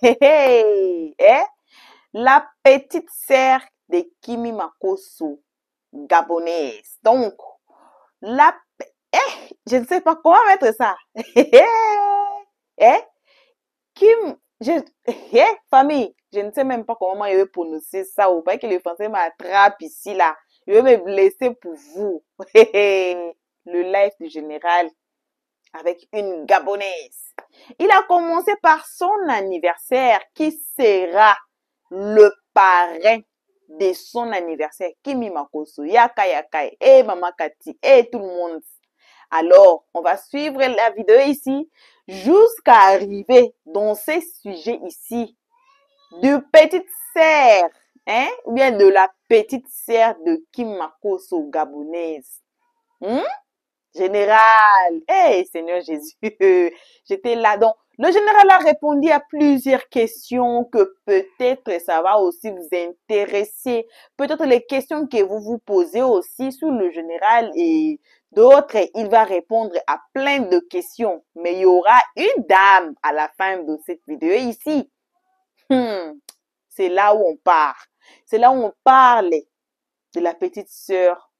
Hé, hé, hein? La petite sœur de Kimi Makosso, gabonaise. Donc, la... je ne sais pas comment mettre ça. Hé, hé, hein? Kim... Je... Hé, famille, je ne sais même pas comment je vais prononcer ça. Ou pas que le français m'attrape ici, là. Je vais me blesser pour vous. Hé, hé. Le live du général avec une gabonaise. Il a commencé par son anniversaire qui sera le parrain de son anniversaire. Kimi Makosso, Yaka Yaka, et Mama Kati, et tout le monde. Alors, on va suivre la vidéo ici jusqu'à arriver dans ces sujets ici de petite sœur, hein, ou bien de la petite sœur de Kim Makosso gabonaise. Général, hey Seigneur Jésus, j'étais là. Donc, le général a répondu à plusieurs questions que peut-être ça va aussi vous intéresser. Peut-être les questions que vous vous posez aussi sur le général et d'autres, il va répondre à plein de questions. Mais il y aura une dame à la fin de cette vidéo ici. C'est là où on part. C'est là où on parle de la petite sœur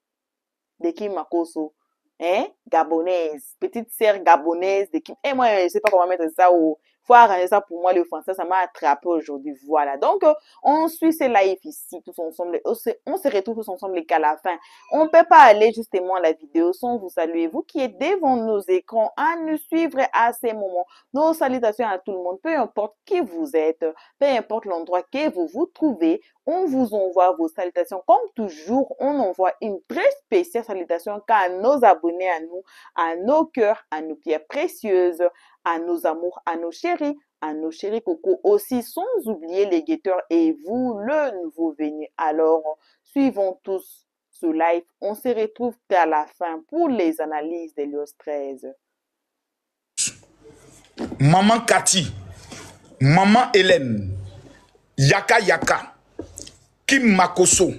de Kim Makosso. Hein, gabonaise, petite sœur gabonaise de Kim. Et moi, je sais pas comment mettre ça au, faut arranger ça pour moi, le français, ça m'a attrapé aujourd'hui. Voilà. Donc, on suit ces lives ici, tous ensemble. On se retrouve tous ensemble qu'à la fin. On ne peut pas aller justement à la vidéo sans vous saluer. Vous qui êtes devant nos écrans à nous suivre à ces moments. Nos salutations à tout le monde, peu importe qui vous êtes, peu importe l'endroit que vous vous trouvez. On vous envoie vos salutations. Comme toujours, on envoie une très spéciale salutation à nos abonnés, à nous, à nos cœurs, à nos pierres précieuses, à nos amours, à nos chéris cocos aussi, sans oublier les guetteurs et vous, le nouveau venu. Alors, suivons tous ce live. On se retrouve à la fin pour les analyses de l'IOS 13. Maman Cathy, Maman Hélène, Yaka Yaka, Kim Makosso,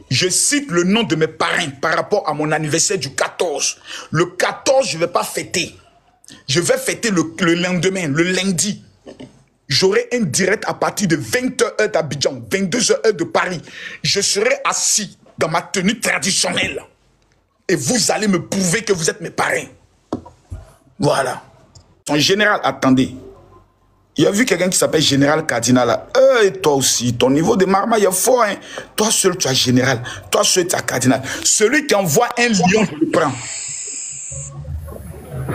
je cite le nom de mes parrains par rapport à mon anniversaire du 14. Le 14, je ne vais pas fêter. Je vais fêter le lendemain, le lundi. J'aurai un direct à partir de 20h d'Abidjan, 22h de Paris. Je serai assis dans ma tenue traditionnelle. Et vous allez me prouver que vous êtes mes parrains. Voilà. En général, attendez. Il y a vu quelqu'un qui s'appelle Général Cardinal là. Et toi aussi, ton niveau de marmaille est fort. Hein? Toi seul, tu as Général. Toi seul, tu as Cardinal. Celui qui envoie un lion, je le prends.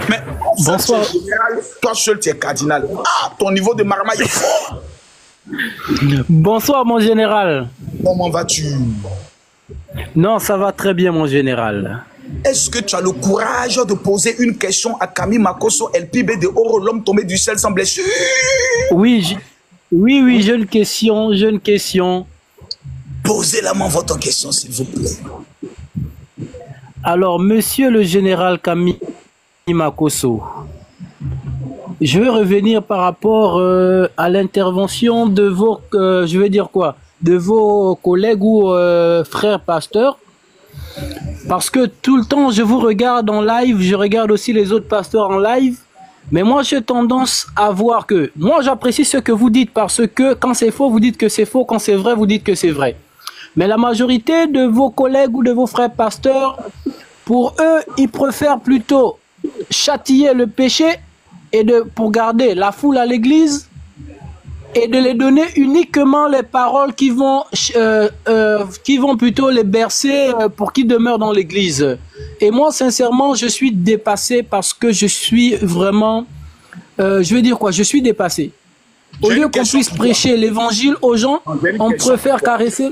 Mais bonsoir. Général, toi seul, tu es Cardinal. Ah, ton niveau de marmaille est fort. Bonsoir, mon général. Comment vas-tu? Non, ça va très bien, mon général. Est-ce que tu as le courage de poser une question à Camille Makosso, LPB de Oro, l'homme tombé du ciel sans blessure? Oui, oui, j'ai une question, Posez-la-moi votre question, s'il vous plaît. Alors, monsieur le général Camille Makosso, je veux revenir par rapport à l'intervention de vos, je veux dire quoi, de vos collègues ou frères pasteurs. Parce que tout le temps, je vous regarde en live, je regarde aussi les autres pasteurs en live. Mais moi, j'ai tendance à voir que... Moi, j'apprécie ce que vous dites parce que quand c'est faux, vous dites que c'est faux. Quand c'est vrai, vous dites que c'est vrai. Mais la majorité de vos collègues ou de vos frères pasteurs, pour eux, ils préfèrent plutôt châtier le péché et pour garder la foule à l'église et de les donner uniquement les paroles qui vont plutôt les bercer pour qu'ils demeurent dans l'église. Et moi, sincèrement, je suis dépassé parce que je suis vraiment, je veux dire quoi, je suis dépassé. Au lieu qu'on puisse prêcher l'évangile aux gens, on préfère caresser.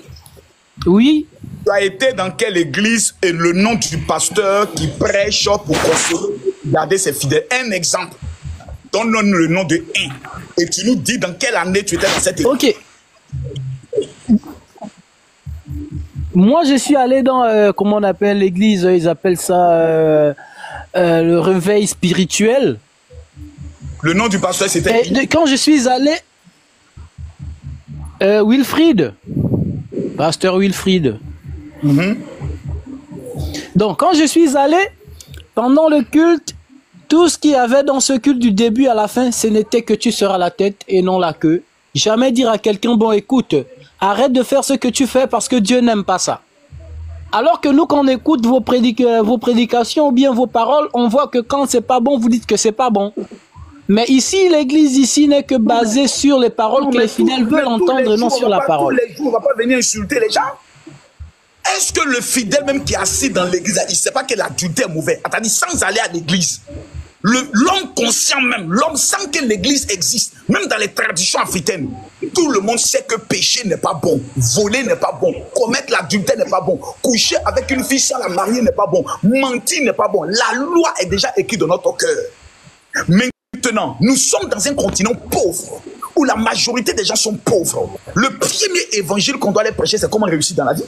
Oui. Tu as été dans quelle église et le nom du pasteur qui prêche pour garder ses fidèles? Un exemple. Donne-nous le nom de un. Et tu nous dis dans quelle année tu étais dans cette église. Ok. Moi, je suis allé dans, comment on appelle l'église, ils appellent ça le réveil spirituel. Le nom du pasteur, c'était... Quand je suis allé... Wilfried. Pasteur Wilfried. Donc, quand je suis allé, pendant le culte, tout ce qu'il y avait dans ce culte du début à la fin, ce n'était que tu seras la tête et non la queue. Jamais dire à quelqu'un, bon, écoute, arrête de faire ce que tu fais parce que Dieu n'aime pas ça. Alors que nous, quand on écoute vos prédications ou bien vos paroles, on voit que quand c'est pas bon, vous dites que c'est pas bon. Mais ici, l'église ici n'est que basée sur les paroles que les fidèles veulent entendre et non sur la parole. Tous les jours, on ne va pas venir insulter les gens. Est-ce que le fidèle même qui est assis dans l'église, il ne sait pas que l'adultère est mauvais? Attendez, sans aller à l'église. L'homme conscient même, l'homme sans que l'église existe, même dans les traditions africaines, tout le monde sait que pécher n'est pas bon, voler n'est pas bon, commettre l'adultère n'est pas bon, coucher avec une fille sans la marier n'est pas bon, mentir n'est pas bon. La loi est déjà écrite dans notre cœur. Maintenant, nous sommes dans un continent pauvre, où la majorité des gens sont pauvres. Le premier évangile qu'on doit aller prêcher, c'est comment réussir dans la vie.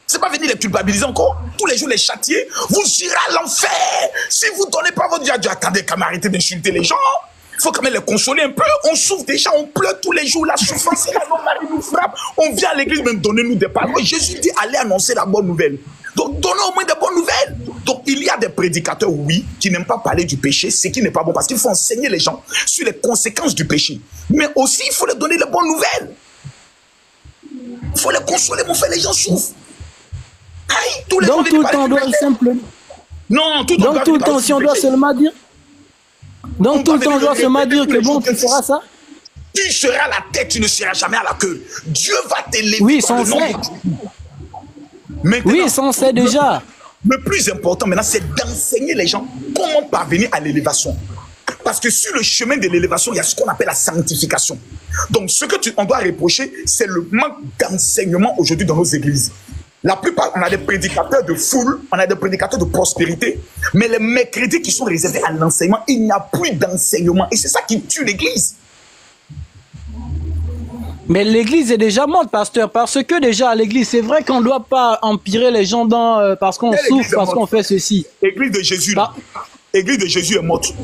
C'est pas venir les culpabiliser encore, tous les jours les châtier, vous irez à l'enfer. Si vous ne donnez pas votre Dieu, attendez qu'à m'arrêter d'insulter les gens. Il faut quand même les consoler un peu. On souffre déjà, on pleure tous les jours, la souffrance, là, nos maris nous frappent. On vient à l'église, même donnez-nous des paroles. Jésus dit, allez annoncer la bonne nouvelle. Donc, donnez au moins des bonnes nouvelles. Donc, il y a des prédicateurs, oui, qui n'aiment pas parler du péché, ce qui n'est pas bon, parce qu'il faut enseigner les gens sur les conséquences du péché. Mais aussi, il faut leur donner les bonnes nouvelles. Il faut les consoler, mon frère, les gens souffrent. Aïe, tous les donc tout le temps, on doit simplement... Non, tout donc tout le temps, si on doit seulement dire... Donc tout le temps, on doit seulement dire que bon, tu feras ça. Tu seras la tête, tu ne seras jamais à la queue. Dieu va t'élever. Oui, sans sait. Oui, sans sait déjà. Le plus important maintenant, c'est d'enseigner les gens comment parvenir à l'élévation. Parce que sur le chemin de l'élévation, il y a ce qu'on appelle la sanctification. Donc, ce que on doit reprocher, c'est le manque d'enseignement aujourd'hui dans nos églises. La plupart, on a des prédicateurs de foule, on a des prédicateurs de prospérité, mais les mercredis qui sont réservés à l'enseignement, il n'y a plus d'enseignement. Et c'est ça qui tue l'église. Mais l'église est déjà morte, pasteur, parce que déjà à l'église, c'est vrai qu'on ne doit pas empirer les gens dans, parce qu'on souffre, parce qu'on fait ceci. L'église de Jésus, là. L'église de Jésus est morte.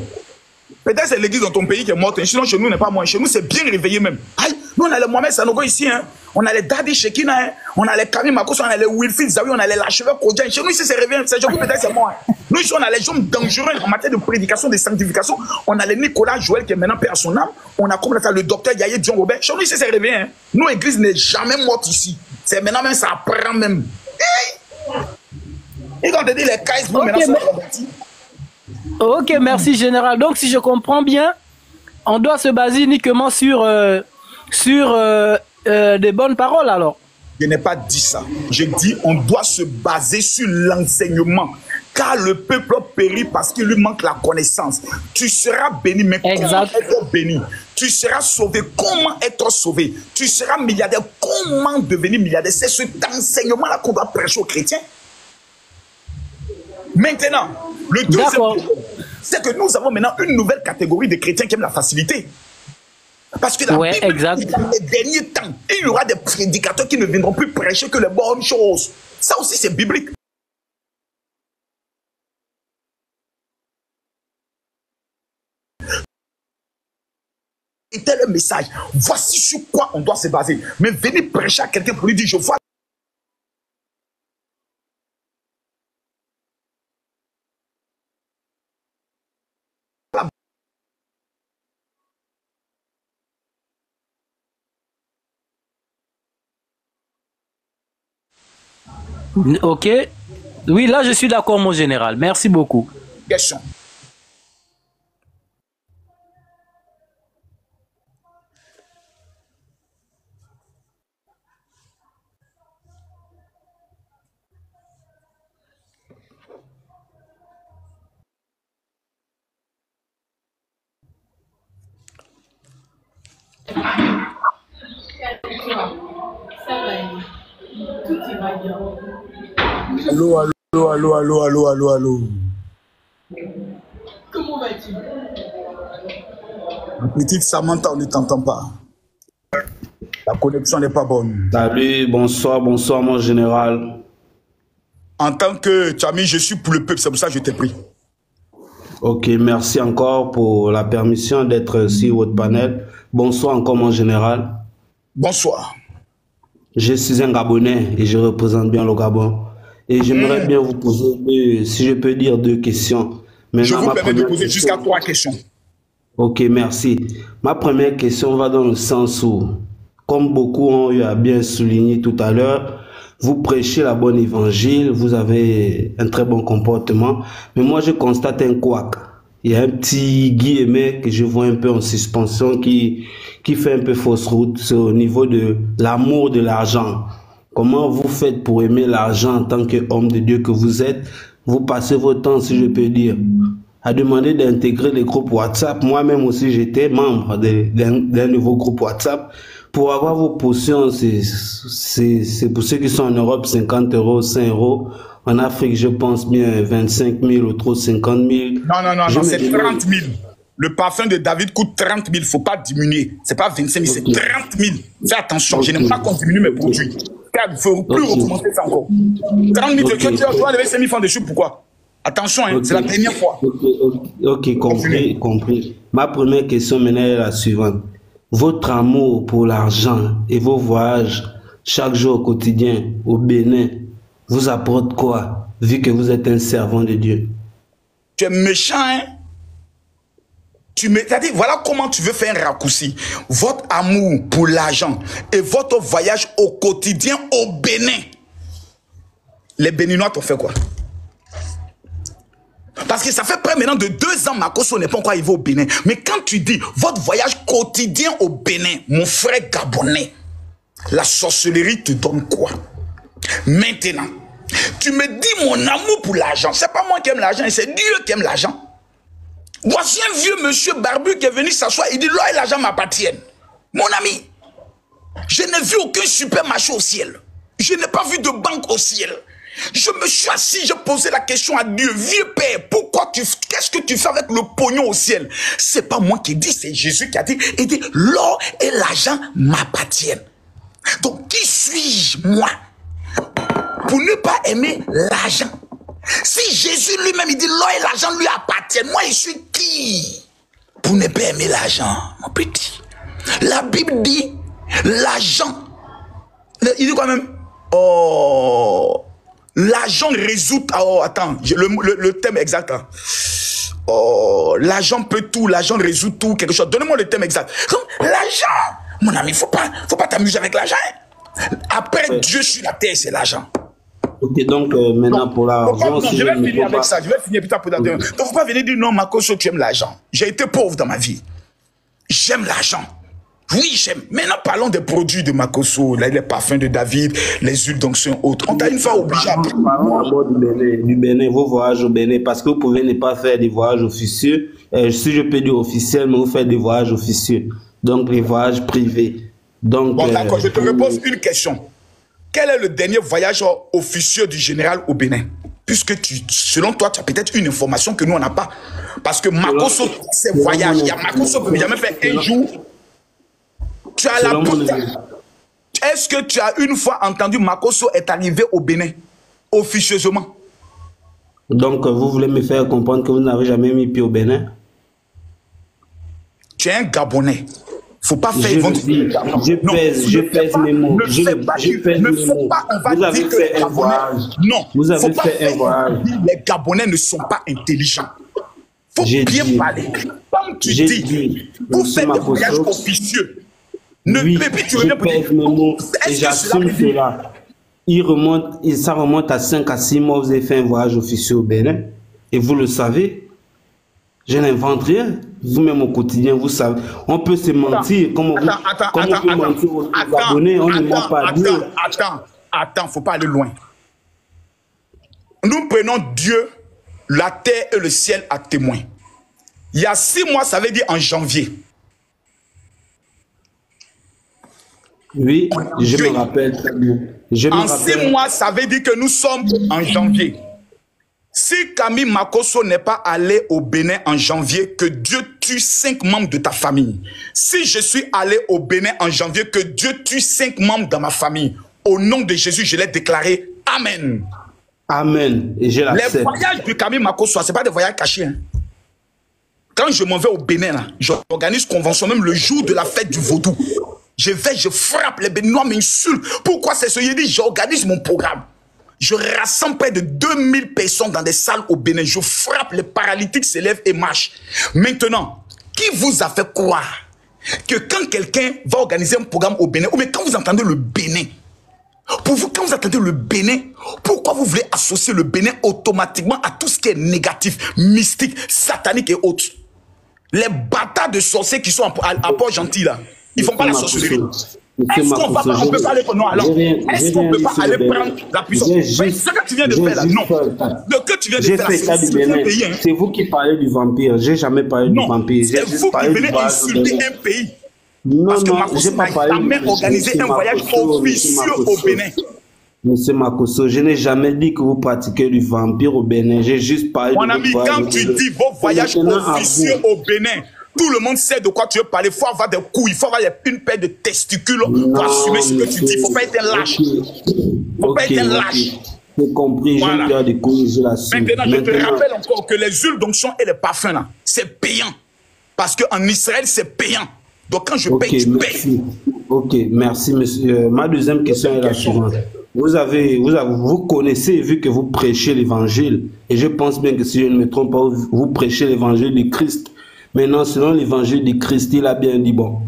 Peut-être c'est l'église dans ton pays qui est morte. Sinon, chez nous, n'est pas moins. Chez nous, c'est bien réveillé même. Aïe, nous, on a les Mohamed Sanogo ici. Hein. On a les Daddy Shekina. Hein. On a les Camille Makos. On a les Wilfried Zawi. On a les Lacheveur Kodjan. Chez nous, ici, c'est réveillé. C'est peut-être c'est moi. Hein. Nous, ici, on a les gens dangereux en matière de prédication, de sanctification. On a les Nicolas Joël qui est maintenant père à son âme. On a comme le docteur Yaye Dion Robert. Chez nous, ici, c'est réveillé. Hein. Nous, l'église n'est jamais morte ici. C'est maintenant même, ça apprend même. Hey! Et quand on te dit les caisses, vous, maintenant, sont convertis. Ok, merci général. Donc, si je comprends bien, on doit se baser uniquement sur des bonnes paroles alors. Je n'ai pas dit ça. Je dis on doit se baser sur l'enseignement. Car le peuple périt parce qu'il lui manque la connaissance. Tu seras béni, mais comment être béni? Tu seras sauvé. Comment être sauvé? Tu seras milliardaire. Comment devenir milliardaire? C'est cet enseignement-là qu'on doit prêcher aux chrétiens. Maintenant, le deuxième problème, c'est que nous avons maintenant une nouvelle catégorie de chrétiens qui aiment la facilité. Parce que la Bible, dans les derniers temps, il y aura des prédicateurs qui ne viendront plus prêcher que les bonnes choses. Ça aussi, c'est biblique. C'était le message. Voici sur quoi on doit se baser. Mais venez prêcher à quelqu'un pour lui dire, je vois. Ok. Oui, là, je suis d'accord, mon général. Merci beaucoup. Question. Allô, allô, allô, allô, allô, allô, allô. Comment vas-tu? Ma petite Samantha, on ne t'entend pas. La connexion n'est pas bonne. Salut, bonsoir, bonsoir, mon général. En tant que Tchami, je suis pour le peuple, c'est pour ça que je t'ai pris. Ok, merci encore pour la permission d'être sur votre panel. Bonsoir encore, mon général. Bonsoir. Je suis un Gabonais et je représente bien le Gabon. Et j'aimerais bien vous poser, si je peux dire, 2 questions. Je vous permets de poser jusqu'à 3 questions. Ok, merci. Ma première question va dans le sens où, comme beaucoup ont eu à bien souligner tout à l'heure, vous prêchez la bonne évangile, vous avez un très bon comportement, mais moi je constate un couac. Il y a un petit guillemet que je vois un peu en suspension qui fait un peu fausse route, c'est au niveau de l'amour de l'argent. Comment vous faites pour aimer l'argent en tant qu'homme de Dieu que vous êtes? Vous passez votre temps, si je peux dire, à demander d'intégrer les groupes WhatsApp. Moi-même aussi, j'étais membre d'un nouveau groupe WhatsApp. Pour avoir vos potions, c'est pour ceux qui sont en Europe, 50 euros, 5 euros. En Afrique, je pense bien 25 000 ou trop 50 000. Non, c'est 30 000. Le parfum de David coûte 30 000. Il ne faut pas diminuer. Ce n'est pas 25 000, c'est 30 000. Fais attention, je n'aime pas qu'on diminue mes produits. Il ne faut plus recommencer ça encore. 30 000, tu dois lever 5 000 francs dessus, pourquoi? Attention, hein, c'est la dernière fois. Ok, compris. Ma première question maintenant est la suivante. Votre amour pour l'argent et vos voyages chaque jour au quotidien au Bénin vous apporte quoi, vu que vous êtes un servant de Dieu? Tu es méchant, hein? C'est-à-dire, voilà comment tu veux faire un raccourci. Votre amour pour l'argent et votre voyage au quotidien au Bénin. Les Béninois t'ont fait quoi? Parce que ça fait près maintenant de 2 ans, Makosso n'est pas encore arrivé au Bénin. Mais quand tu dis votre voyage quotidien au Bénin, mon frère gabonais, la sorcellerie te donne quoi? Maintenant, tu me dis mon amour pour l'argent. C'est pas moi qui aime l'argent, c'est Dieu qui aime l'argent. Voici un vieux monsieur barbu qui est venu s'asseoir. Il dit, l'or et l'argent m'appartiennent. Mon ami, je n'ai vu aucun supermarché au ciel. Je n'ai pas vu de banque au ciel. Je me suis assis, je posais la question à Dieu. Vieux père, qu'est-ce que tu fais avec le pognon au ciel? C'est pas moi qui dis, c'est Jésus qui a dit. Il dit, l'or et l'argent m'appartiennent. Donc, qui suis-je, moi, pour ne pas aimer l'argent? Si Jésus lui-même, il dit, l'or et l'argent lui appartiennent, moi, je suis qui pour ne pas aimer l'argent, mon petit? La Bible dit, l'argent, il dit quand même, oh, l'argent résout, oh, attends, le thème exact, hein. Oh, l'argent peut tout, l'argent résout tout, quelque chose. Donnez-moi le thème exact. L'argent, mon ami, faut pas t'amuser avec l'argent. Après Dieu sur la terre, c'est l'argent. Ok, donc maintenant pour l'argent, je vais finir avec ça. Je vais finir plus tard pour la dernière. Donc, faut pas venir dire non, Makosso, tu aimes l'argent. J'ai été pauvre dans ma vie. J'aime l'argent. Oui, j'aime. Maintenant, parlons des produits de Makosso, les parfums de David, les huiles d'onction autres. On t'a une fois obligé à... Parlons d'abord du Bénin, vos voyages au Bénin, parce que vous pouvez ne pas faire des voyages officieux. Si je peux dire officiels, mais vous faites des voyages officieux. Donc, les voyages privés. Donc, bon, d'accord, je te repose une question. Quel est le dernier voyage officieux du général au Bénin? Puisque selon toi, tu as peut-être une information que nous, on n'a pas. Parce que Makosso, ses voyages, il y a Makosso qui n'a jamais fait un jour. Tu as la putain. Est-ce que tu as une fois entendu Makosso est arrivé au Bénin, officieusement? Donc, vous voulez me faire comprendre que vous n'avez jamais mis pied au Bénin? Tu es un Gabonais. Faut pas faire je pèse mes mots. Vous avez fait un voyage. Non, vous avez fait un voyage. Les Gabonais ne sont pas intelligents. Faut bien parler. Comme tu dis, vous faites des voyages officieux. Oui, je pèse mes mots et j'assume cela. Ça remonte à 5 à 6 mois, vous avez fait un voyage officieux au Bénin. Et vous le savez. Je n'invente rien. Vous-même au quotidien, vous savez. On peut se mentir. Comment on peut mentir aux abonnés? On ne ment pas à Dieu. Attends, faut pas aller loin. Nous prenons Dieu, la terre et le ciel à témoin. Il y a 6 mois, ça veut dire en janvier. Oui, je me rappelle très bien. En 6 mois, ça veut dire que nous sommes en janvier. Si Camille Makosso n'est pas allé au Bénin en janvier, que Dieu tue 5 membres de ta famille. Si je suis allé au Bénin en janvier, que Dieu tue 5 membres de ma famille. Au nom de Jésus, je l'ai déclaré. Amen. Amen. Et je l'accepte. Les voyages de Camille Makosso, ce n'est pas des voyages cachés. Hein. Quand je m'en vais au Bénin, j'organise convention même le jour de la fête du vaudou. Je frappe, les Béninois m'insultent. Pourquoi c'est ce que je dis? J'organise mon programme. Je rassemble près de 2000 personnes dans des salles au Bénin. Je frappe, les paralytiques s'élèvent et marchent. Maintenant, Qui vous a fait croire que quand quelqu'un va organiser un programme au Bénin, ou bien quand vous entendez le Bénin, pour vous, quand vous entendez le Bénin, pourquoi vous voulez associer le Bénin automatiquement à tout ce qui est négatif, mystique, satanique et autres? Les bâtards de sorciers qui sont à Port-Gentil, là, ils font pas la sorcellerie. Est-ce qu'on peut pas aller non, alors, est-ce qu'on peut pas aller prendre la puissance? Ce que tu viens de faire là, non. Ce que tu viens de faire là, c'est c'est vous qui parlez du vampire. J'ai jamais parlé du vampire. C'est vous qui venez insulter un pays. Non, parce que non, Makosso n'a jamais organisé un voyage officieux au Bénin. Monsieur Makosso, je n'ai jamais dit que vous pratiquez du vampire au Bénin. J'ai juste parlé de... Mon ami, quand tu dis vos voyages officieux au Bénin, tout le monde sait de quoi tu veux parler. Il faut avoir des couilles, il faut avoir une paire de testicules pour assumer ce que tu dis. Il ne faut pas être un lâche. Il ne faut pas être un lâche. J'ai compris, voilà. J'ai des couilles, je l'assume. Maintenant, je te rappelle encore que les huiles d'onction et les parfums, là, c'est payant. Parce qu'en Israël, c'est payant. Donc quand je paye, tu payes. Ok, merci monsieur. Ma deuxième question est la suivante. Vous connaissez, vu que vous prêchez l'évangile, et je pense bien que si je ne me trompe pas, vous prêchez l'évangile du Christ. Maintenant, selon l'évangile du Christ, il a bien dit, bon,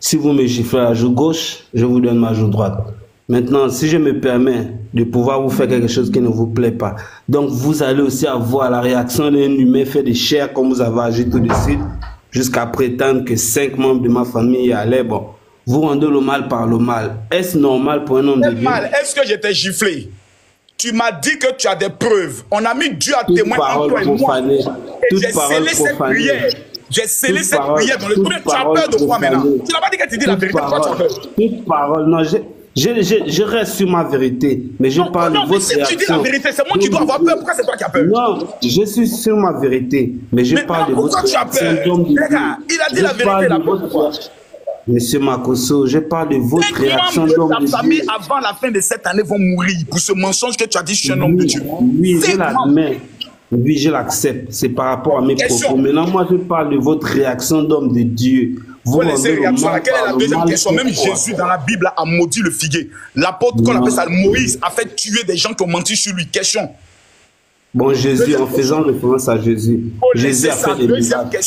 si vous me giflez la joue gauche, je vous donne ma joue droite. Maintenant, si je me permets de pouvoir vous faire quelque chose qui ne vous plaît pas, donc vous allez aussi avoir la réaction d'un humain fait de chair, comme vous avez agi tout de suite, jusqu'à prétendre que 5 membres de ma famille allaient, bon, vous rendez le mal par le mal. Est-ce normal pour un homme de Dieu? Est-ce que j'étais giflé? Tu m'as dit que tu as des preuves. On a mis Dieu à témoin entre toi et moi. Et j'ai scellé cette prière. J'ai scellé cette prière dans le premier. Tu as peur de quoi maintenant? Tu n'as pas dit que tu dis la vérité. Pourquoi tu as peur? Toute parole, non, je reste sur ma vérité, mais je parle de votre réaction. Si tu dis la vérité, c'est moi qui dois avoir peur. Pourquoi c'est toi qui as peur? Non, je suis sur ma vérité, mais je parle de votre réaction. Il a dit la vérité là. Pourquoi? Monsieur Makosso, je parle de votre réaction d'homme de Dieu. Ta famille avant la fin de cette année vont mourir pour ce mensonge que tu as dit, je suis un homme de Dieu. Oui, je l'admets. Oui, je l'accepte. C'est par rapport à mes propos. Maintenant, moi, je parle de votre réaction d'homme de Dieu. Vous laissez réaction. Quelle est la deuxième question? Même Jésus dans la Bible a maudit le figuier. L'apôtre qu'on appelle ça Moïse a fait tuer des gens qui ont menti sur lui. Question. Bon, Jésus, en faisant référence à Jésus, Jésus a fait des miracles.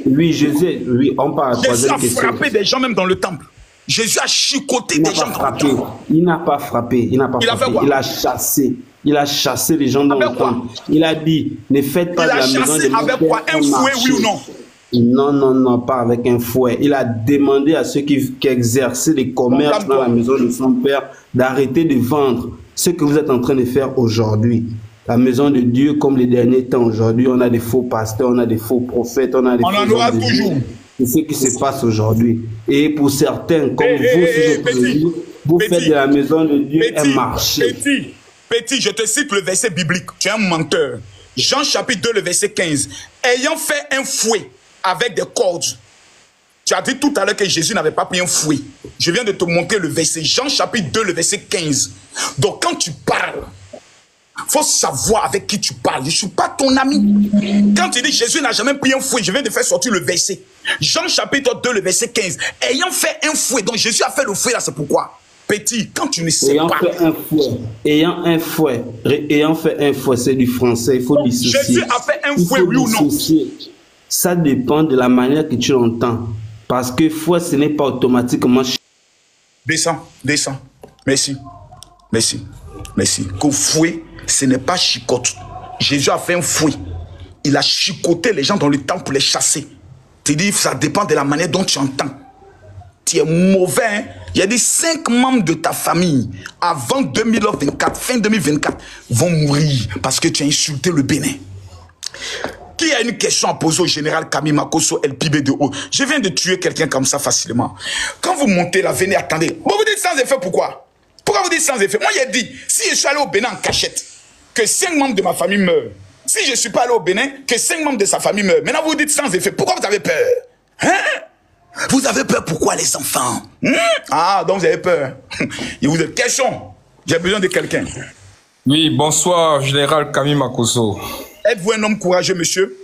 Oui, Jésus, oui, on parle à la troisième question. Jésus a frappé des gens même dans le temple. Jésus a chicoté des gens dans le temple. Il n'a pas frappé, il a chassé les gens dans le temple. Il a dit, ne faites pas de la maison de mon père avec quoi? Un fouet, oui ou non? Non, non, non, pas avec un fouet. Il a demandé à ceux qui exerçaient les commerces dans la maison de son père d'arrêter de vendre ce que vous êtes en train de faire aujourd'hui. La maison de Dieu, comme les derniers temps aujourd'hui, on a des faux pasteurs, on a des faux prophètes, on a des faux en aura toujours. C'est ce qui se passe aujourd'hui. Et pour certains, comme vous, vous faites de la maison de Dieu un marché. Petit, je te cite le verset biblique. Tu es un menteur. Jean chapitre 2, le verset 15. Ayant fait un fouet avec des cordes. Tu as dit tout à l'heure que Jésus n'avait pas pris un fouet. Je viens de te montrer le verset. Jean chapitre 2, le verset 15. Donc quand tu parles, il faut savoir avec qui tu parles. Je ne suis pas ton ami. Quand tu dis Jésus n'a jamais pris un fouet, je viens de faire sortir le verset. Jean chapitre 2, le verset 15. Ayant fait un fouet, donc Jésus a fait le fouet là, c'est pourquoi. Petit, quand tu ne sais pas. Ayant fait un fouet, c'est du français, il faut dissocier. Jésus a fait un fouet, oui ou non? Ça dépend de la manière que tu l'entends. Parce que fouet, ce n'est pas automatiquement. Descends. Merci. Qu'au fouet, ce n'est pas chicote. Jésus a fait un fouet. Il a chicoté les gens dans le temple pour les chasser. Tu dis, ça dépend de la manière dont tu entends. Tu es mauvais. Hein? Il y a des 5 membres de ta famille, avant 2024, fin 2024, vont mourir parce que tu as insulté le Bénin. Qui a une question à poser au général Camille Makosso LPB de haut? Je viens de tuer quelqu'un comme ça facilement. Quand vous montez là, venez, attendez. Bon, vous dites sans effet, pourquoi? Pourquoi vous dites sans effet? Moi, j'ai dit, si je suis allé au Bénin en cachette, que 5 membres de ma famille meurent. Si je ne suis pas allé au Bénin, que 5 membres de sa famille meurent. Maintenant, vous dites sans effet. Pourquoi vous avez peur? Hein? Vous avez peur pourquoi, les enfants? Ah, donc vous avez peur. Et vous êtes question. J'ai besoin de quelqu'un. Oui, bonsoir, général Camille Makosso. Êtes-vous un homme courageux, monsieur?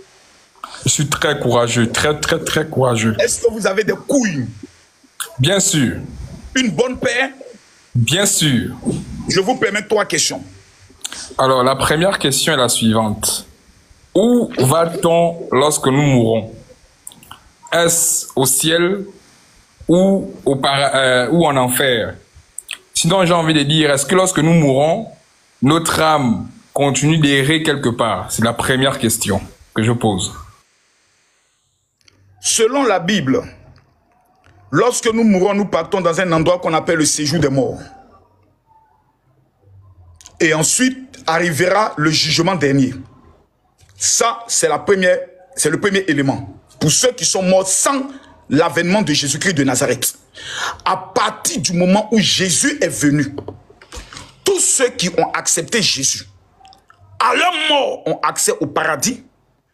Je suis très courageux, très courageux. Est-ce que vous avez des couilles? Bien sûr. Une bonne paix? Bien sûr. Je vous permets 3 questions. Alors, la première question est la suivante. Où va-t-on lorsque nous mourrons? est-ce au ciel ou ou en enfer? Sinon, j'ai envie de dire, est-ce que lorsque nous mourons, notre âme continue d'errer quelque part? C'est la première question que je pose. Selon la Bible, lorsque nous mourons, nous partons dans un endroit qu'on appelle le séjour des morts. Et ensuite arrivera le jugement dernier. Ça, c'est le premier élément. Pour ceux qui sont morts sans l'avènement de Jésus-Christ de Nazareth. À partir du moment où Jésus est venu, tous ceux qui ont accepté Jésus, à leur mort, ont accès au paradis.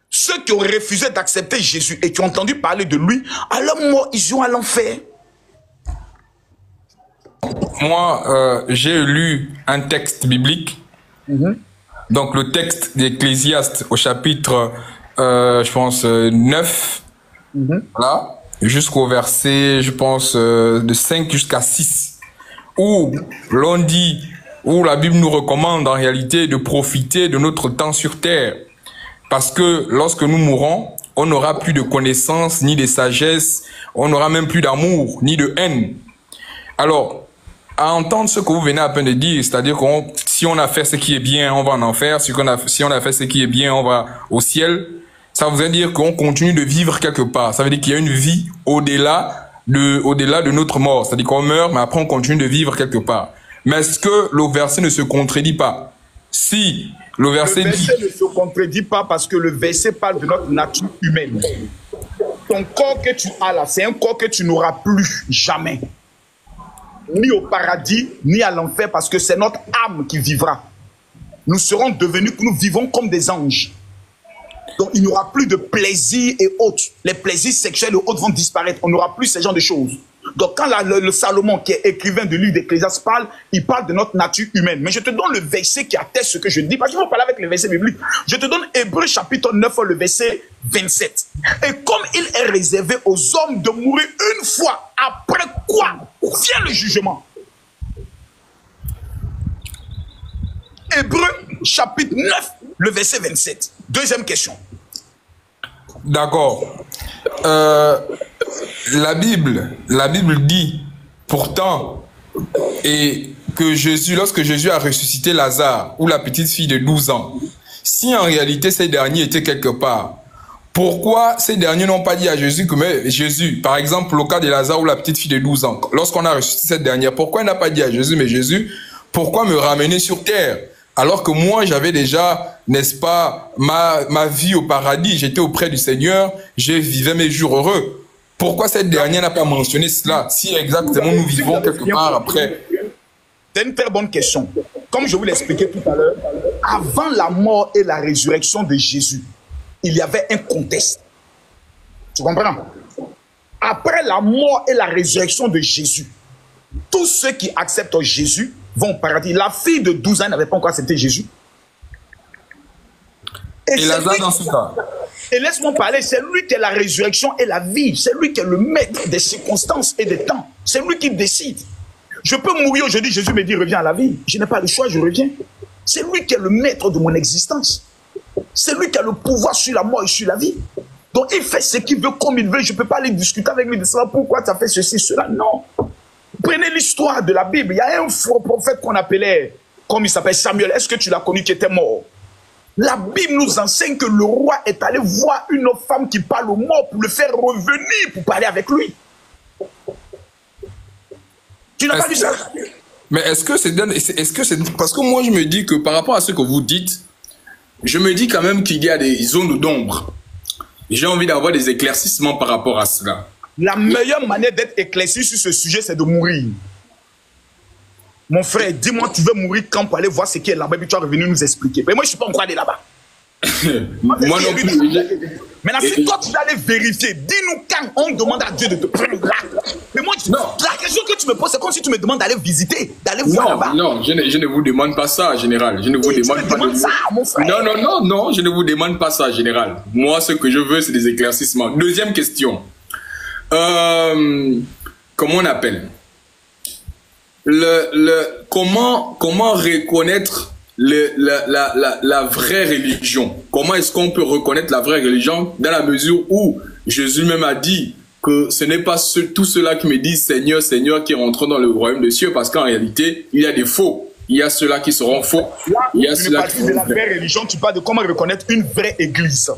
Ceux qui ont refusé d'accepter Jésus et qui ont entendu parler de lui, à leur mort, ils iront à l'enfer. Moi, j'ai lu un texte biblique. Donc, le texte d'Ecclésiaste au chapitre, je pense, 9. Voilà. Jusqu'au verset, je pense, de 5 jusqu'à 6. Où l'on dit, où la Bible nous recommande en réalité de profiter de notre temps sur terre. Parce que lorsque nous mourrons, on n'aura plus de connaissance, ni de sagesse, on n'aura même plus d'amour, ni de haine. Alors, à entendre ce que vous venez à peine de dire, c'est-à-dire que si on a fait ce qui est bien, on va en enfer, si on a fait ce qui est bien, on va au ciel, ça veut dire qu'on continue de vivre quelque part. Ça veut dire qu'il y a une vie au-delà de notre mort. C'est-à-dire qu'on meurt, mais après on continue de vivre quelque part. Mais est-ce que le verset ne se contredit pas? Si le verset ne se contredit pas parce que le verset parle de notre nature humaine. Ton corps que tu as là, c'est un corps que tu n'auras plus jamais. Ni au paradis, ni à l'enfer, parce que c'est notre âme qui vivra. Nous serons devenus, nous vivons comme des anges. Donc il n'y aura plus de plaisir et autres. Les plaisirs sexuels et autres vont disparaître. On n'aura plus ce genre de choses. Donc quand le Salomon, qui est écrivain de livre d'Ecclésiaste, parle, il parle de notre nature humaine. Mais je te donne le verset qui atteste ce que je dis, parce qu'il faut parler avec les versets bibliques. Je te donne Hébreux chapitre 9, le verset 27. Et comme il est réservé aux hommes de mourir une fois, après quoi vient le jugement. Hébreux chapitre 9, le verset 27. Deuxième question. D'accord. La Bible dit pourtant et que Jésus, lorsque Jésus a ressuscité Lazare ou la petite fille de 12 ans, si en réalité ces derniers étaient quelque part, pourquoi ces derniers n'ont pas dit à Jésus que mais Jésus, par exemple le cas de Lazare ou la petite fille de 12 ans, lorsqu'on a ressuscité cette dernière, pourquoi il n'a pas dit à Jésus, mais Jésus, pourquoi me ramener sur terre? Alors que moi, j'avais déjà, n'est-ce pas, ma vie au paradis, j'étais auprès du Seigneur, je vivais mes jours heureux. Pourquoi cette dernière n'a pas mentionné cela, si exactement nous vivons quelque part après? C'est une très bonne question. Comme je vous l'expliquais tout à l'heure, avant la mort et la résurrection de Jésus, il y avait un contexte. Tu comprends? Après la mort et la résurrection de Jésus, tous ceux qui acceptent Jésus vont au paradis. La fille de 12 ans n'avait pas encore accepté Jésus. Et Lazare dans ce cas. Et laisse-moi parler, c'est lui qui est la résurrection et la vie. C'est lui qui est le maître des circonstances et des temps. C'est lui qui décide. Je peux mourir aujourd'hui, Jésus me dit reviens à la vie. Je n'ai pas le choix, je reviens. C'est lui qui est le maître de mon existence. C'est lui qui a le pouvoir sur la mort et sur la vie. Donc il fait ce qu'il veut comme il veut. Je ne peux pas aller discuter avec lui de ça. Pourquoi tu as fait ceci, cela? Non. Prenez l'histoire de la Bible. Il y a un faux prophète qu'on appelait, comme il s'appelle Samuel. Est-ce que tu l'as connu, qui était mort? La Bible nous enseigne que le roi est allé voir une autre femme qui parle au mort pour le faire revenir, pour parler avec lui. Tu n'as pas vu ça? Mais est-ce que c'est parce que moi je me dis que par rapport à ce que vous dites, je me dis quand même qu'il y a des zones d'ombre. J'ai envie d'avoir des éclaircissements par rapport à cela. La meilleure manière d'être éclairci sur ce sujet, c'est de mourir. Mon frère, dis-moi, tu veux mourir quand pour aller voir ce qui est là-bas, puis tu vas revenir nous expliquer. Mais moi, je ne suis pas encore allé là-bas. Moi non plus. Maintenant, si toi, tu vas aller vérifier, dis-nous quand on demande à Dieu de te prendre là. Mais moi, la question que tu me poses, c'est comme si tu me demandes d'aller visiter, d'aller voir là-bas. Non, je ne vous demande pas ça, général. Je ne vous demande pas ça, mon frère. Non, je ne vous demande pas ça, général. Moi, ce que je veux, c'est des éclaircissements. Deuxième question. Comment on appelle? Comment reconnaître la vraie religion? Comment est-ce qu'on peut reconnaître la vraie religion dans la mesure où Jésus même a dit que ce n'est pas tous ceux-là qui me disent Seigneur, Seigneur qui rentrent dans le royaume des cieux, parce qu'en réalité, il y a des faux. Il y a ceux-là qui seront faux. Là, il y a tu ne parles pas de la vraie religion, tu parles de comment reconnaître une vraie église.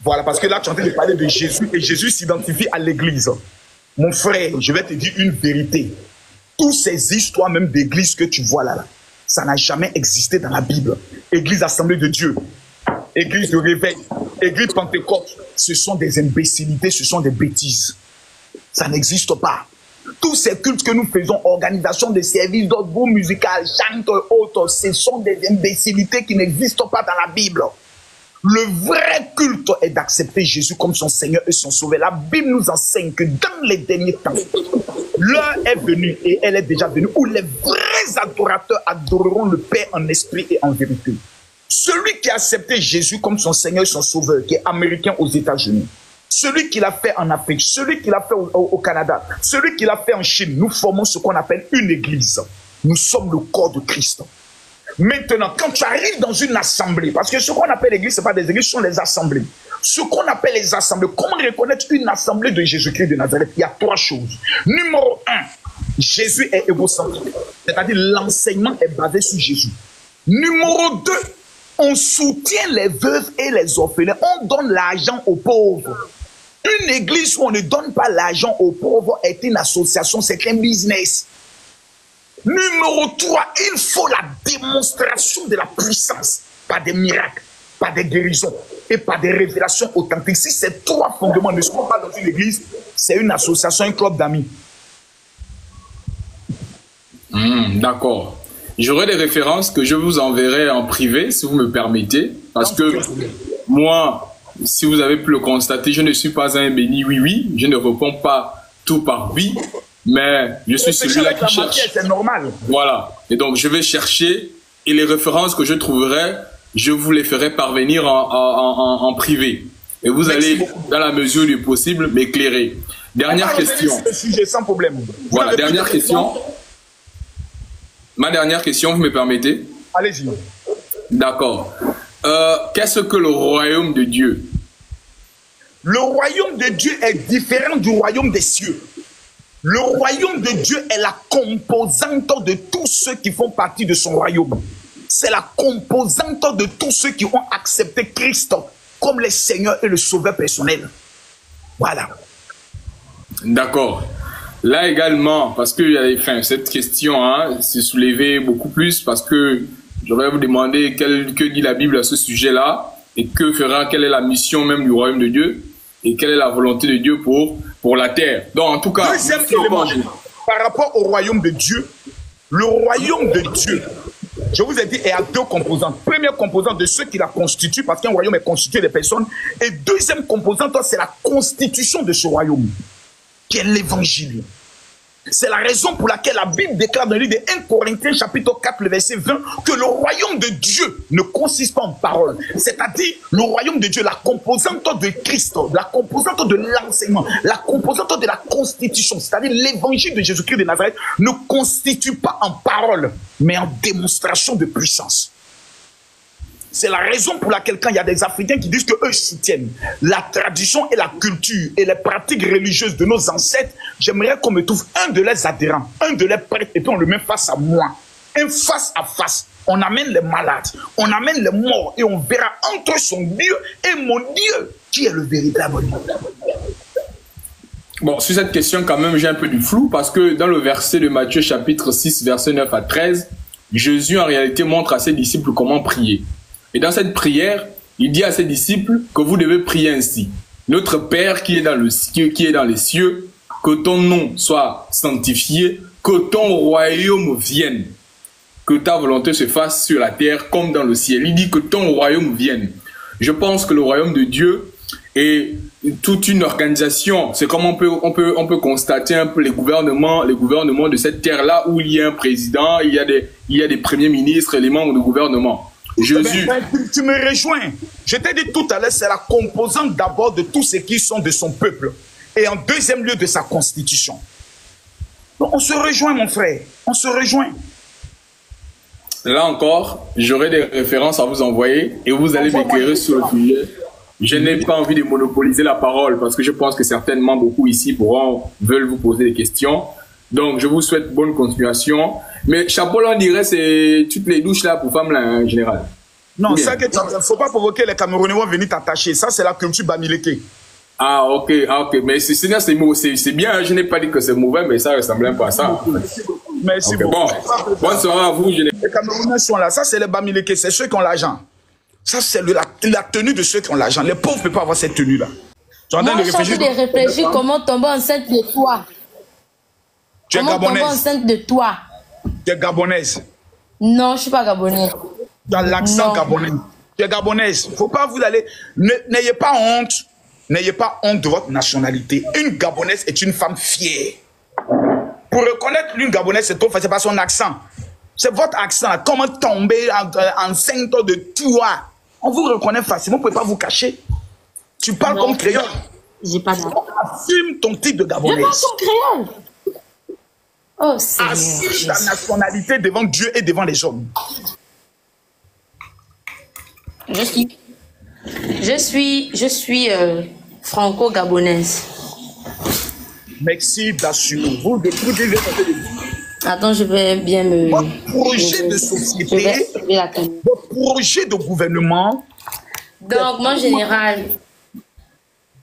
Voilà, parce que là, tu es en train de parler de Jésus et Jésus s'identifie à l'église. Mon frère, je vais te dire une vérité. Toutes ces histoires même d'église que tu vois là, ça n'a jamais existé dans la Bible. Église Assemblée de Dieu, église de réveil, église Pentecôte, ce sont des imbécilités, ce sont des bêtises. Ça n'existe pas. Tous ces cultes que nous faisons, organisation de services, d'autres groupes musicaux, chants, autres, ce sont des imbécilités qui n'existent pas dans la Bible. Le vrai culte est d'accepter Jésus comme son Seigneur et son Sauveur. La Bible nous enseigne que dans les derniers temps, l'heure est venue et elle est déjà venue où les vrais adorateurs adoreront le Père en esprit et en vérité. Celui qui a accepté Jésus comme son Seigneur et son Sauveur, qui est américain aux États-Unis, celui qui l'a fait en Afrique, celui qui l'a fait au Canada, celui qui l'a fait en Chine, nous formons ce qu'on appelle une église. Nous sommes le corps de Christ. Maintenant, quand tu arrives dans une assemblée, parce que ce qu'on appelle l'église, ce n'est pas des églises, ce sont les assemblées. Ce qu'on appelle les assemblées, comment reconnaître une assemblée de Jésus-Christ de Nazareth? Il y a trois choses. Numéro un, Jésus est égocentrique, c'est-à-dire l'enseignement est basé sur Jésus. Numéro deux, on soutient les veuves et les orphelins, on donne l'argent aux pauvres. Une église où on ne donne pas l'argent aux pauvres est une association, c'est un business. Numéro 3, il faut la démonstration de la puissance, par des miracles, par des guérisons et par des révélations authentiques. Si ces trois fondements ne sont pas dans une église, c'est une association, un club d'amis. D'accord. J'aurai des références que je vous enverrai en privé, si vous me permettez, parce que moi, si vous avez pu le constater, je ne suis pas un béni oui, je ne réponds pas tout par oui. Mais je suis celui-là qui cherche. C'est normal. Voilà. Et donc, je vais chercher et les références que je trouverai, je vous les ferai parvenir en privé. Et vous allez, dans la mesure du possible, m'éclairer. Dernière question. Ce sujet sans problème. Voilà, dernière question. Ma dernière question, vous me permettez? Allez-y. D'accord. Qu'est-ce que le royaume de Dieu? Le royaume de Dieu est différent du royaume des cieux. Le royaume de Dieu est la composante de tous ceux qui font partie de son royaume. C'est la composante de tous ceux qui ont accepté Christ comme le Seigneur et le Sauveur personnel. Voilà. D'accord. Là également, parce que cette question s'est soulevée beaucoup plus, parce que j'aurais vous demander que dit la Bible à ce sujet-là, et quelle est la mission même du royaume de Dieu, et quelle est la volonté de Dieu pour la terre. Donc, en tout cas, deuxième élément, par rapport au royaume de Dieu, le royaume de Dieu, je vous ai dit, est à deux composantes. Première composante de ceux qui la constituent, parce qu'un royaume est constitué de personnes. Et deuxième composante, c'est la constitution de ce royaume, qui est l'évangile. C'est la raison pour laquelle la Bible déclare dans le livre de 1 Corinthiens chapitre 4, le verset 20, que le royaume de Dieu ne consiste pas en parole. C'est-à-dire le royaume de Dieu, la composante de Christ, la composante de l'enseignement, la composante de la constitution, c'est-à-dire l'évangile de Jésus-Christ de Nazareth, ne constitue pas en parole, mais en démonstration de puissance. C'est la raison pour laquelle quand il y a des Africains qui disent qu'eux soutiennent la tradition et la culture et les pratiques religieuses de nos ancêtres, j'aimerais qu'on me trouve un de leurs adhérents, un de leurs prêtres, et puis on le met face à moi. Un face à face. On amène les malades, on amène les morts, et on verra entre son Dieu et mon Dieu qui est le véritable Dieu. Bon, sur cette question, quand même, j'ai un peu du flou, parce que dans le verset de Matthieu, chapitre 6, verset 9 à 13, Jésus, en réalité, montre à ses disciples comment prier. Et dans cette prière, il dit à ses disciples que vous devez prier ainsi. Notre Père qui est dans les cieux, que ton nom soit sanctifié, que ton royaume vienne, que ta volonté se fasse sur la terre comme dans le ciel. Il dit que ton royaume vienne. Je pense que le royaume de Dieu est toute une organisation. C'est comme on peut constater un peu les gouvernements de cette terre-là où il y a un président, il y a des premiers ministres et les membres du gouvernement. Jésus. Tu me rejoins. Je t'ai dit tout à l'heure, c'est la composante d'abord de tous ceux qui sont de son peuple. Et en deuxième lieu de sa constitution. Donc on se rejoint, mon frère. On se rejoint. Là encore, j'aurai des références à vous envoyer et vous allez m'éclairer sur le sujet. Je n'ai pas envie de monopoliser la parole parce que je pense que certainement beaucoup ici veulent vous poser des questions. Donc, je vous souhaite bonne continuation. Mais chapeau, là, on dirait, c'est toutes les douches là pour femmes là, en général. Non, ça que il ne faut pas provoquer les Camerounais vont venir t'attacher. Ça, c'est la culture Bamileke. Ah, ok. Mais c'est bien. Je n'ai pas dit que c'est mauvais, mais ça ressemble un peu à ça. Merci okay, beaucoup. Bonne soirée à vous. Les Camerounais sont là. Ça, c'est les Bamileke. C'est ceux qui ont l'argent. Ça, c'est la tenue de ceux qui ont l'argent. Les pauvres ne peuvent pas avoir cette tenue-là. Moi, je suis en train de réfléchir comment tomber enceinte de toi. Tu es gabonaise. Comment tomber enceinte de toi. Tu es gabonaise. Non, je ne suis pas gabonaise. Dans l'accent gabonais. Tu es gabonaise. Faut pas vous aller. N'ayez pas honte. N'ayez pas honte de votre nationalité. Une gabonaise est une femme fière. Pour reconnaître l'une gabonaise, c'est trop facile, c'est pas son accent. C'est votre accent. Comment tomber enceinte de toi. On vous reconnaît facilement, vous ne pouvez pas vous cacher. Tu parles comme créole. J'ai pas d'accord. Assume ton type de gabonaise. Je parle comme créole. Oh, Seigneur. Assume ta nationalité devant Dieu et devant les hommes. Je suis franco-gabonaise. Merci d'assumer. Vous devez. Attends, je vais bien me... Votre projet de société, votre projet de gouvernement. Donc, mon général,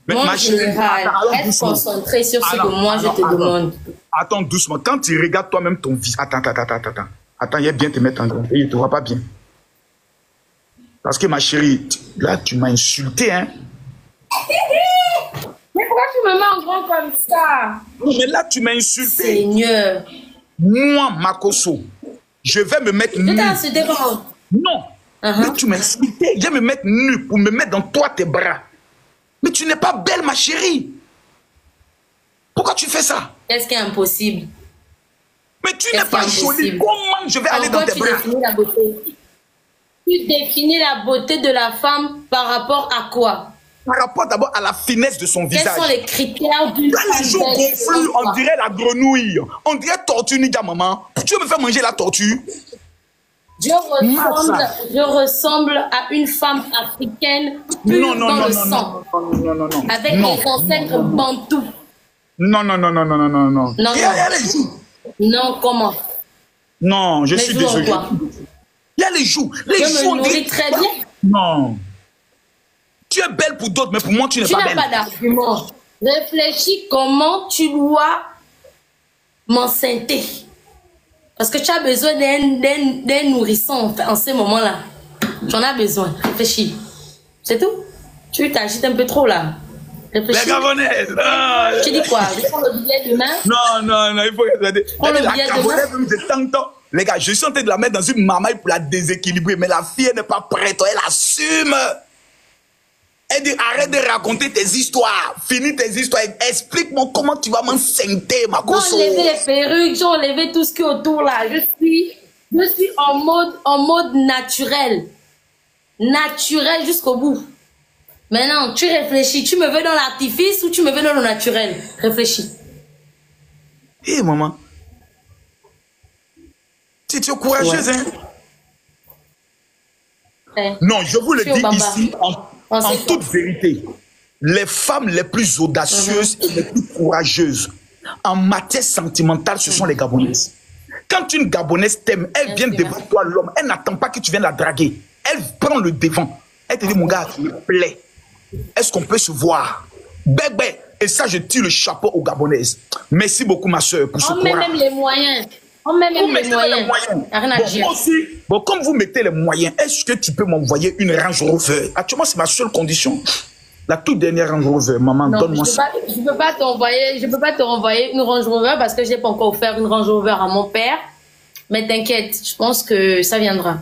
reste concentré sur ce que moi je te demande. Attends doucement. Quand tu regardes toi-même ton visage... Attends. Attends, il est bien te mettre en grand. Il ne te voit pas bien. Parce que ma chérie, là, tu m'as insulté, hein. Mais pourquoi tu me mets en grand comme ça? Mais là, tu m'as insulté. Seigneur. Moi, Makosso, je vais me mettre nu. Non. Mais tu m'as insulté. Viens me mettre nu pour me mettre dans toi tes bras. Mais tu n'es pas belle, ma chérie. Pourquoi tu fais ça? Qu'est-ce qui est impossible? Mais tu n'es pas jolie. Comment je vais aller dans tes bras? Tu définis la beauté de la femme par rapport à quoi? Par rapport d'abord à la finesse de son visage. Quels sont les critères d'une femme belle? Les joues gonflues, on dirait la grenouille. On dirait tortue ninja, maman. Tu veux me faire manger la tortue? Je ressemble à une femme africaine pure dans le sang. Non. Avec les ancêtres bantous. Non. Non, non, comment? Non, je suis désolé. Il y a les joues. Les joues, je me nourris très bien. Non. Tu es belle pour d'autres, mais pour moi, tu n'es pas belle. Tu n'as pas d'argument. Réfléchis comment tu dois m'enceinte. Parce que tu as besoin d'un nourrisson en ce moment-là. Tu en as besoin. Réfléchis. C'est tout. Tu t'agites un peu trop là. Réfléchis. Les Gabonaises. Tu dis quoi? Je prends le billet demain? Non, il faut regarder. Prends le billet demain. Les gars, je suis en train de la mettre dans une mamaille pour la déséquilibrer, mais la fille n'est pas prête. Elle assume. Elle dit, arrête de raconter tes histoires. Finis tes histoires. Explique-moi comment tu vas m'enceinte, ma cosso. J'ai enlevé les perruques, j'ai enlevé tout ce qui est autour là. Je suis en mode naturel. Naturel jusqu'au bout. Maintenant, tu réfléchis. Tu me veux dans l'artifice ou tu me veux dans le naturel? Réfléchis. Hé, maman. Tu es courageuse, hein? Non, je vous le dis ici en toute vérité. Les femmes les plus audacieuses et les plus courageuses en matière sentimentale, ce sont les Gabonaises. Quand une Gabonaise t'aime, elle vient devant toi, l'homme. Elle n'attend pas que tu viennes la draguer. Elle prend le devant. Elle te dit, mon gars, tu me plais. Est-ce qu'on peut se voir? Bébé. Et ça, je tire le chapeau aux Gabonaises. Merci beaucoup, ma soeur, pour ce courage. On met même les moyens. On met même les moyens. Rien à dire. Bon, comme vous mettez les moyens, est-ce que tu peux m'envoyer une Range Rover? Actuellement, c'est ma seule condition. La toute dernière Range Rover, maman, donne-moi ça. Je ne peux pas te renvoyer une Range Rover parce que je n'ai pas encore offert une Range Rover à mon père. Mais t'inquiète, je pense que ça viendra.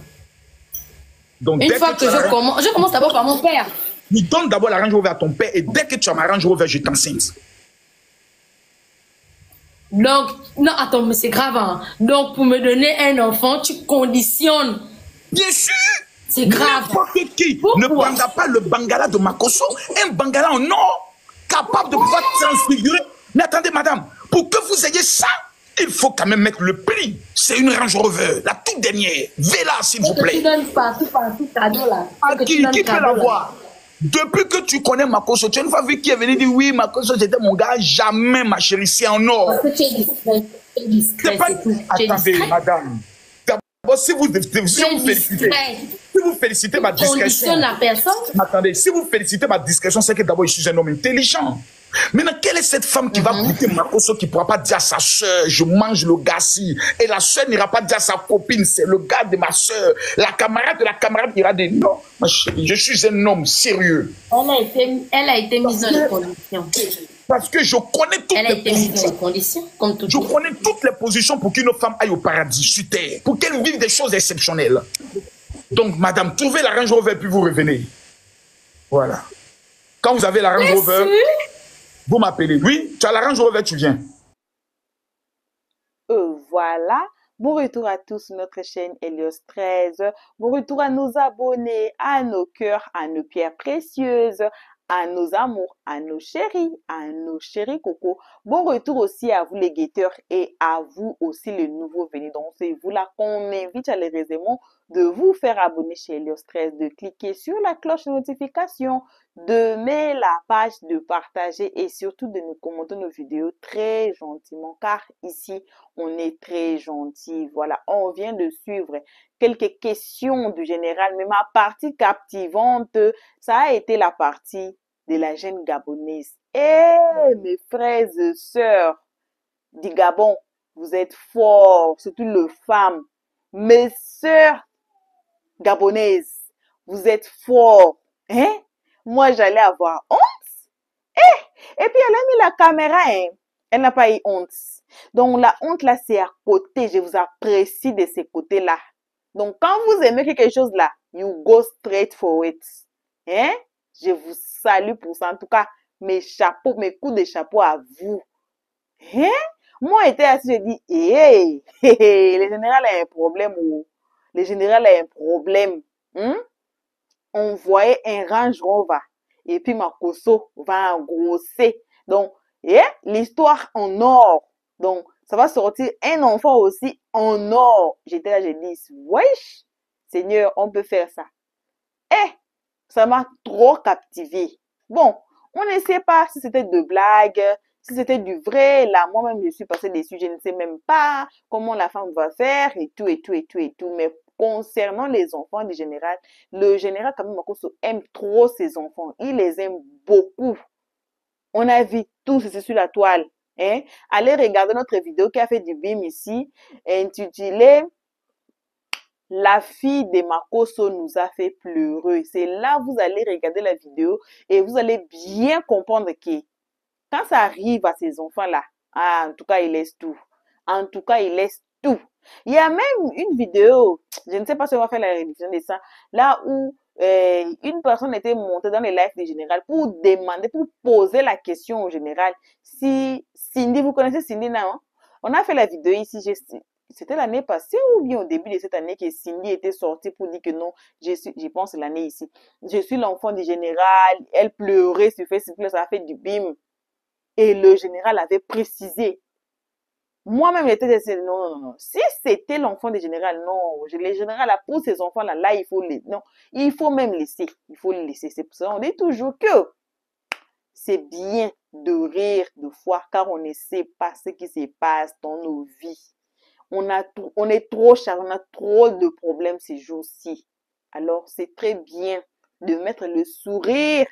Donc, une fois que je commence d'abord par mon père. Tu donnes d'abord la Range Rover à ton père et dès que tu as ma Range Rover, je t'enceinte. Donc, non, attends, mais c'est grave. Hein. Donc, pour me donner un enfant, tu conditionnes. Bien sûr. C'est grave. N'importe qui ne prendra pas le Bangala de Makosso, un Bangala en or, capable de pouvoir transfigurer. Mais attendez, madame, pour que vous ayez ça, il faut quand même mettre le prix. C'est une Range Rover, la toute dernière. Vela, s'il vous plaît. Tu donnes partout cadeau là. À qui peut l'avoir? Depuis que tu connais Makoso, tu as une fois vu qui est venu dire oui, Makoso, c'était mon gars. Jamais, ma chérie, c'est en or. Parce que tu es discret. Tu es discret, Pas... c'est tout. Tu es Attendez, discret. madame. D'abord, si vous félicitez ma discrétion. Conditionne la personne. Attendez, si vous félicitez ma discrétion, c'est que d'abord, je suis un homme intelligent. Maintenant, quelle est cette femme qui va goûter Makoso qui ne pourra pas dire à sa soeur, je mange le gars ci. Et la soeur n'ira pas dire à sa copine, c'est le gars de ma soeur. La camarade de la camarade ira dire non, ma chérie, je suis un homme sérieux. Elle a été mise dans les conditions. Parce que je connais toutes Elle a les été mise dans positions. les conditions, comme tout Je connais toutes les positions pour qu'une femme aille au paradis sur terre, pour qu'elle vive des choses exceptionnelles. Donc, madame, trouvez la Range Rover puis vous revenez. Voilà. Quand vous avez la Range Rover, vous m'appelez. Oui, tu as la Range Rover, tu viens. Voilà. Bon retour à tous sur notre chaîne Helios 13. Bon retour à nos abonnés, à nos cœurs, à nos pierres précieuses, à nos amours, à nos chéris coco. Bon retour aussi à vous les guetteurs et à vous aussi les nouveaux venus. Donc c'est vous là qu'on invite chaleureusement de vous faire abonner chez Helios 13, de cliquer sur la cloche de notification, de mettre la page, de partager et surtout de nous commenter nos vidéos très gentiment car ici on est très gentil. Voilà, on vient de suivre quelques questions du général, mais ma partie captivante, ça a été la partie de la jeune gabonaise. Eh, mes frères et sœurs du Gabon, vous êtes forts, surtout les femmes. Mes sœurs gabonaises, vous êtes forts. Hein? Moi, j'allais avoir honte. Et puis, elle a mis la caméra, hein. Elle n'a pas eu honte. Donc, la honte, là, c'est à côté. Je vous apprécie de ces côtés-là. Donc, quand vous aimez quelque chose, là, you go straight for it. Hein? Je vous salue pour ça. En tout cas, mes chapeaux, mes coups de chapeau à vous. Hein? Moi, j'étais assis, je dis, hey, le général a un problème. Oh. Le général a un problème. Hein? On voyait un Range Rover. Et puis Makoso va engrosser. Donc, l'histoire en or. Donc, ça va sortir un enfant aussi en or. J'étais là, j'ai dit, wesh, Seigneur, on peut faire ça. Ça m'a trop captivé. Bon, on ne sait pas si c'était de blague, si c'était du vrai. Là, moi-même, je suis passée dessus. Je ne sais même pas comment la femme va faire et tout, et tout, et tout, et tout. Mais concernant les enfants du général, le général Kami Makoso aime trop ses enfants. Il les aime beaucoup. On a vu tout ceci sur la toile. Hein? Allez regarder notre vidéo qui a fait du BIM ici, intitulée La fille de Makoso nous a fait pleurer. C'est là vous allez regarder la vidéo et vous allez bien comprendre que quand ça arrive à ces enfants-là, en tout cas, ils laissent tout. En tout cas, ils laissent tout. Il y a même une vidéo, je ne sais pas si on va faire la révision de ça, là où une personne était montée dans les lives du général pour demander, pour poser la question au général si Cindy, vous connaissez Cindy, non? On a fait la vidéo ici, c'était l'année passée ou bien au début de cette année que Cindy était sortie pour dire que non, je pense l'année ici. Je suis l'enfant du général, elle pleurait sur Facebook, ça a fait du bim. Et le général avait précisé. Moi-même, j'étais non, non, non. Si c'était l'enfant du général, non. Le général, là, pour ces enfants-là, là, il faut les, non. Il faut même laisser. Il faut les laisser. C'est pour ça qu'on dit toujours que c'est bien de rire de fois, car on ne sait pas ce qui se passe dans nos vies. On est trop chargé, on a trop de problèmes ces jours-ci. Alors, c'est très bien de mettre le sourire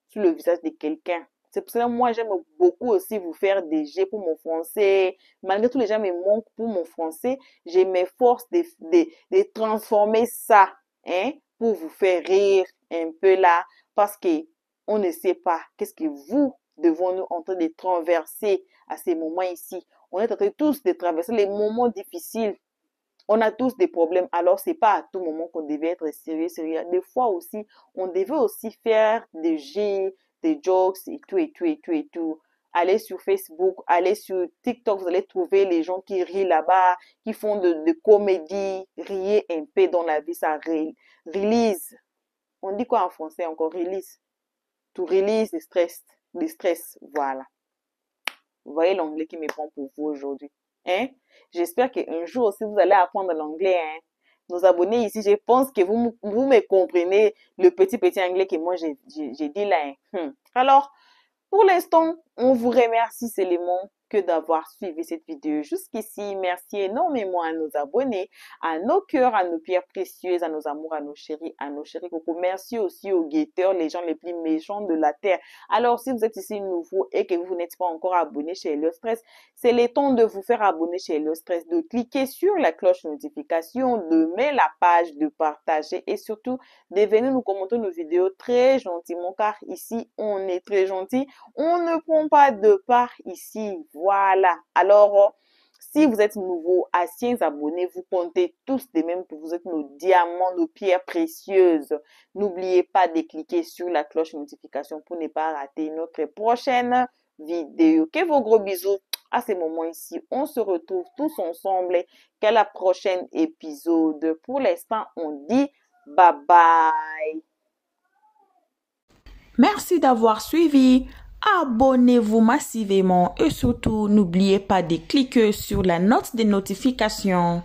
sur le visage de quelqu'un. C'est pour ça que moi, j'aime beaucoup aussi vous faire des jets pour mon français. Malgré tous les gens me manquent pour mon français, je m'efforce de transformer ça, hein, pour vous faire rire un peu là, parce que on ne sait pas qu'est-ce que vous devons-nous en train de traverser à ces moments ici. On est en train tous de traverser les moments difficiles. On a tous des problèmes, alors c'est pas à tout moment qu'on devait être sérieux, sérieux. Des fois aussi, on devait aussi faire des jeux, des jokes et tout, et tout, et tout, et tout. Allez sur Facebook, allez sur TikTok, vous allez trouver les gens qui rient là-bas, qui font de comédie, riez un peu dans la vie, ça release. On dit quoi en français encore? Release. To release the stress, voilà. Vous voyez l'anglais qui me prend pour vous aujourd'hui. Hein? J'espère qu'un jour aussi vous allez apprendre l'anglais. Hein? nos abonnés ici, je pense que vous me comprenez le petit anglais que moi j'ai dit là. Alors, pour l'instant, on vous remercie seulement que d'avoir suivi cette vidéo jusqu'ici. Merci énormément à nos abonnés, à nos cœurs, à nos pierres précieuses, à nos amours, à nos chéris cocos. Merci aussi aux guetteurs, les gens les plus méchants de la terre. Alors, si vous êtes ici nouveau et que vous n'êtes pas encore abonné chez Hello Stress, c'est le temps de vous faire abonner chez Hello Stress, de cliquer sur la cloche notification, de mettre la page, de partager et surtout de venir nous commenter nos vidéos très gentiment car ici, on est très gentil. On ne prend pas de part ici. Voilà. Alors, si vous êtes nouveau, anciens abonnés, vous comptez tous de même que vous êtes nos diamants, nos pierres précieuses. N'oubliez pas de cliquer sur la cloche notification pour ne pas rater notre prochaine vidéo. Que vos gros bisous à ce moment ici. On se retrouve tous ensemble. Qu'à la prochaine épisode. Pour l'instant, on dit bye bye. Merci d'avoir suivi. Abonnez-vous massivement et surtout n'oubliez pas de cliquer sur la note de notification.